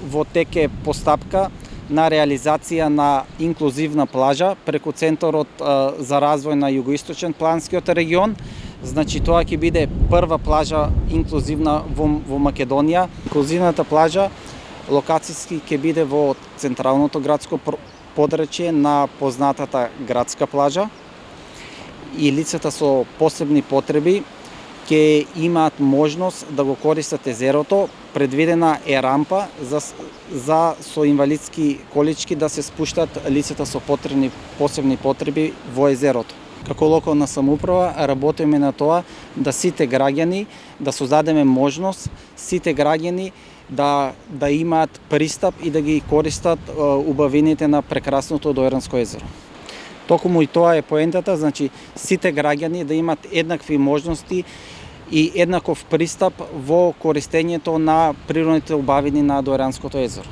во тек е постапка на реализација на инклузивна плажа преку Центарот за развој на Југоисточен планскиот регион. Значи тоа ќе биде прва плажа инклузивна во Македонија. Инклузивната плажа локацијски ќе биде во централното градско подрачје на познатата градска плажа и лицата со посебни потреби ќе имаат можност да го користат езерото. Предвидена е рампа за со инвалидски колички да се спуштат лицата со посебни потреби во езерото. Како локална самоуправа работиме на тоа да сите граѓани, да создадеме можност сите граѓани да имаат пристап и да ги користат убавините на прекрасното Дојранско езеро. Токму и тоа е поентата, значи сите граѓани да имат еднакви можности и еднаков пристап во користењето на природните убавини на Дојранското езеро.